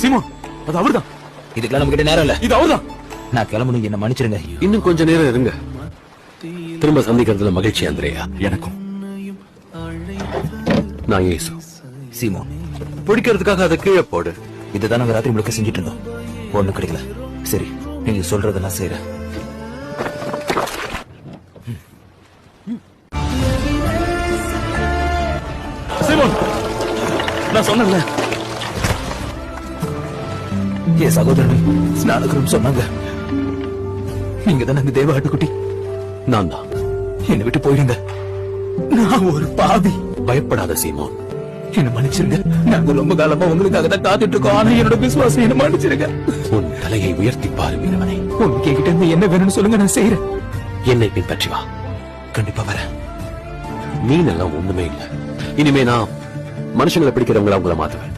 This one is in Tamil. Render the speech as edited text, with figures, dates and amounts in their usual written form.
சீமோன், அது அவர்தான். இதுக்கெல்லாம் நம்ம கிட்ட நேரம் இல்ல. இது அவர்தான். நான் கிளம்பணும், என்ன மன்னிச்சிருங்க. இன்னும் கொஞ்ச நேரம் இருங்க. திரும்ப சந்திக்கிறதுல மகிழ்ச்சி அந்திரேயா. எனக்கும். நான் இயேசு. சீமோன், பிடிக்கிறதுக்காக அதை கீழே போடு. இதுதான் நாங்க ராத்திரி முழுக்க செஞ்சுட்டு இருந்தோம். ஒண்ணும் கிடைக்கல. சரி, நீங்க சொல்றதெல்லாம் செய்யறேன். சீமோன், நான் சொன்னேன்ல, என் சகோதரன் ஸ்நானகரும் சொன்னாங்க. நீங்க தான் நாங்க தேவ ஆட்டுக்குட்டி. நான் தான். என்னை விட்டு போயிடுங்க. நான் ஒரு பாவி. பயப்படாத சீமோன். என்ன மன்னிச்சிருங்க. நாங்க ரொம்ப காலமா உங்களுக்காக தான் காத்துட்டு இருக்கோம். ஆனா என்னோட விசுவாசம் என்ன மன்னிச்சிருங்க. உன் தலையை உயர்த்தி பாரு வீரவனே. உங்களுக்கு என்கிட்ட இருந்து என்ன வேணும்னு சொல்லுங்க, நான் செய்யறேன். என்னை பின்பற்றி வா. கண்டிப்பா வரேன். மீன் எல்லாம் ஒண்ணுமே இல்ல. இனிமே நான் மனுஷங்களை பிடிக்கிறவங்கள உங்களை மாத்துவேன்.